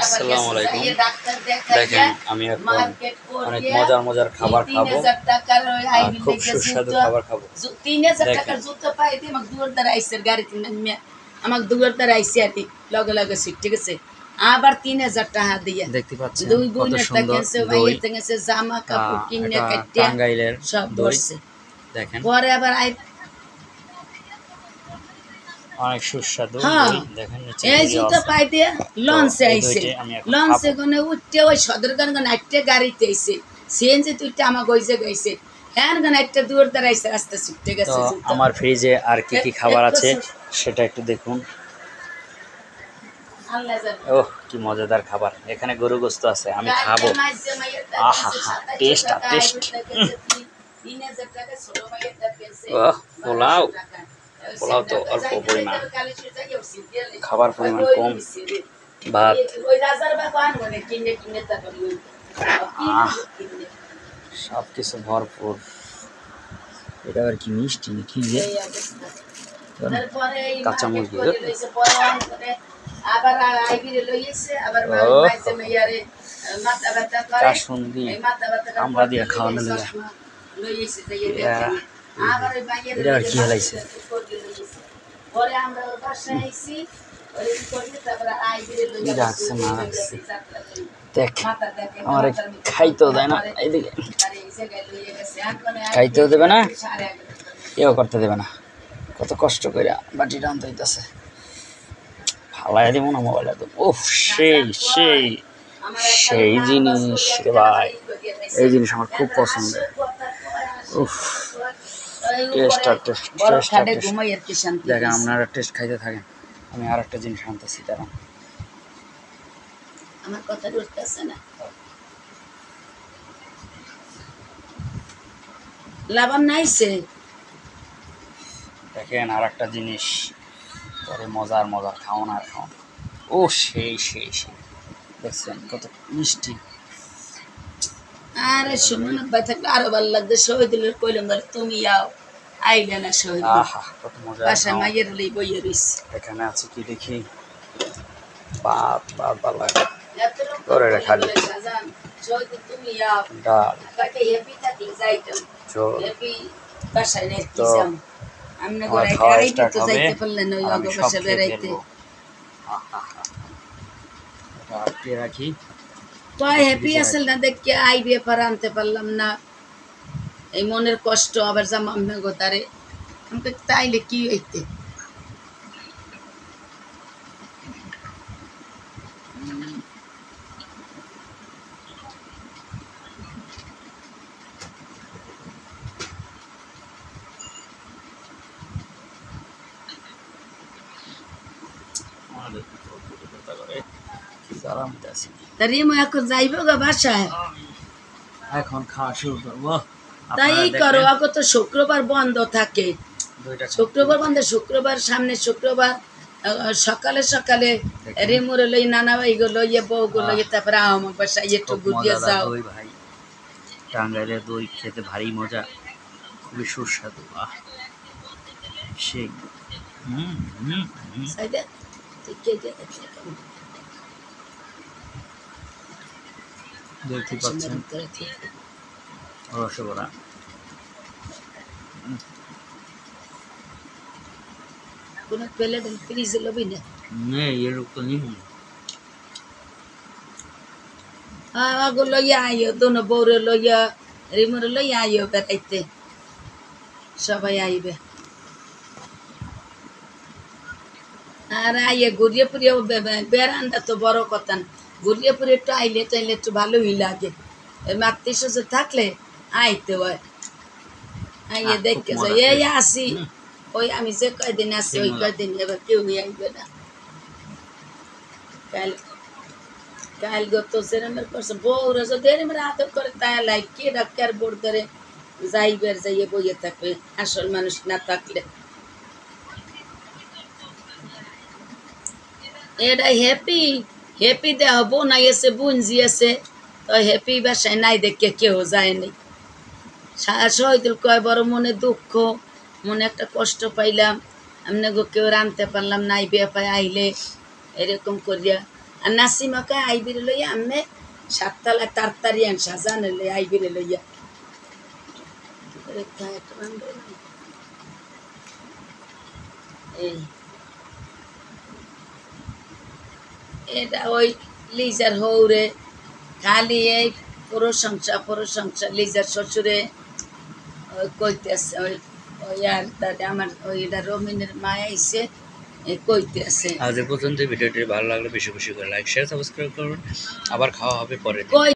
আসসালামু আলাইকুম। দেখেন আমি এখন অনেক মজার মজার খাবার খাবো, খুব সুস্বাদু খাবার খাবো। 3000 টাকার জুতো পাইতে আমাকে দুয়ার দ্বারা আইসে গাড়ি কিনে আমাকে দুয়ার দ্বারা আইসে আর কি লগে লগে সিট, ঠিক আছে। আবার 3000 টাকা দিয়ে দেখতে পাচ্ছেন দুই কত বোনের সুন্দর গেছে দই, ভাইয়ের গেছে জামা কাপড় কিনে কাটতে টাঙ্গাইলের সব দই। ধরছে। দেখেন পরে আবার অনেক সুস্বাদু হ্যাঁ দই। দেখেন নিচে এই ভিডিও জুতো আছে। পাই দিয়ে লঞ্চে এই আইসে, দইটি আমি এখন লঞ্চে খাবো। গনে উঠতে ওই সদরগঞ্জ গনে আটটে গাড়িতে আইসে, সিএনজি তুইতে আমার গইছে গইছে হ্যাঁ গনে একটা দুয়ার দ্বারা আইসে রাস্তা ছুটে তো গেছে জুতো। আমার ফ্রিজে আর কি কি খাবার আছে সেটা একটু দেখুন। আল্লাহ জানে ওহ কি মজাদার খাবার, এখানে গরু গোস্ত আছে, আমি খাবো। আহা হা, টেস্ট টেস্ট। ওহ পোলাও, পোলাও তো অল্প পরিমাণ, খাবার পরিমাণ কম, ভাত সব কিছু ভরপুর। এটা আর কি মিষ্টি নাকি কাঁচা মুরগি। আবার আইবিরে লইছে আবার মাইয়ারে মাথা ব্যথা করে কাসুন্দি আমরা দিয়া খাওয়ানো লাগে। লইছে যাইয়ে দেখেন আবার ওই বাইরে এটা আর কি হেলাইছে। পরে আমরা ওর বাসায় আইছি ওই কি করবে তারপরে আইবিরে লইছে কি রাখছে না রাখছে দেখ, আমার খাইতেও দেয় না, এইদিকে খাইতেও দেবে না, কেউ করতে দেবে না। কত কষ্ট করে বাটিটা আনতে হইতেছে, ফালাই দিব না মোবাইলটা তো। ওফ সেই সেই সেই জিনিস রে ভাই, এই জিনিস আমার খুব পছন্দের। উফ দেখেন আপনারা টেস্ট খাইতে থাকেন, আমি আর একটা জিনিস আনতেছি তারা। আমার কথা বুঝতেছে না, লাবণ নাইছে। দেখেন আর একটা জিনিস, পরে মজার মজার খাওয়ান আর খাওয়ান। ও সেই সেই সেই দেখছেন কত মিষ্টি। আরে শুনুন ভাই থাকলে আরো ভালো লাগবে। শহীদুলের কইলাম বলে তুমি আও, আইলে না শহীদ আহা কত মজা। বাসায় মাইয়ের লই বইয়ে রইছে। এখানে আছে কি দেখি, ভাত ভাত ভালো লাগে করে খালি, তুমি আও ডাল কাকে হেপি থাকি যাইতাম ঝোল। হেপি বাসায় নেই তো যাম আমনে আমার করে খাওয়া গাড়িতে স্টার্ট তো হবে, যাইতে পারলেন ওই আর আমি অগ সব বাসা খেয়ে বেড়াইতে। ফেলবো। এটা আটকে রাখি। কয় হ্যাপি আসল না দেখে আইবে পার আনতে পারলাম না, এই মনের কষ্ট আবার যাম আমনে গোতারে আমাকে তাইলে কি হইতে। রিমো এখন যাইব গো বাসায়, এখন খাওয়া শুরু করবো। তাই করো আগে তো শুক্রবার বন্ধ থাকে, শুক্রবার বন্ধ, শুক্রবার সামনে শুক্রবার সকালে সকালে রিমুরে লই নানা ভাই গুলো ইয়ে বউ গুলো তারপরে আমার বাসায় একটু ঘুরিয়ে যাও। ভাই টাঙ্গাইলের দই খেতে ভারী মজা, খুবই সুস্বাদু। সেই দেখতে পাচ্ছেন রসগোল্লা। কোনো পেলে ফ্রিজে লবি না এরকম তো নিব আগো লইয়া আইও দোনো বউরে লইয়া রিমুরে লইয়া আইও বেড়াইতে, সবাই আইবে। আর আইয়ে ঘুরিয়ে ফুরিয়ে বেড়ানটা তো বড় কথা না, ঘুরিয়ে ফুরিয়ে একটু আইলে টাইলে একটু ভালোই লাগে। আত্মীয় স্বজন থাকলে আইতে হয়, আইয়ে দেখতে যাই এই আসি ওই আমি যে কয়দিন আসি ওই কয়দিন এবার কেউ আইবে না। কাল কাল গত সেরমের করছে বউরা যদি এরমের আদর করে তাই লাই কে ডাক্তার বোর্ড করে যাইবার যাইয়ে বইয়ে থাকবে আসল মানুষ না থাকলে। এটা হ্যাপি হ্যাপি দেহ বোনাই আছে বুঞ্জি আছে, তো হ্যাপি বাসায় নাই দেখে কেউ যায়নি। শহীদুল কয় বড় মনে দুঃখ, মনে একটা কষ্ট পাইলাম, আমনে গো কেউ রানতে পারলাম নাই বিয়ে পায় আইলে এরকম করিয়া আর নাসিমাকে আইবিরে লইয়া আমি সাততলা তাড়াতাড়ি আন সাজান আইবিরে লইয়া এই এটা ওই লিজার হৌরে খালি এই প্রশংসা লিজার শ্বশুরে ওই কইতেছে ওই ওই আর দাদা আমার ওই এটা রমিনের মা আইসে কইতেছে আজ এ পর্যন্ত ভিডিওটি ভালো লাগলে বেশি বেশি করে লাইক শেয়ার সাবস্ক্রাইব করুন আবার খাওয়া হবে পরে কই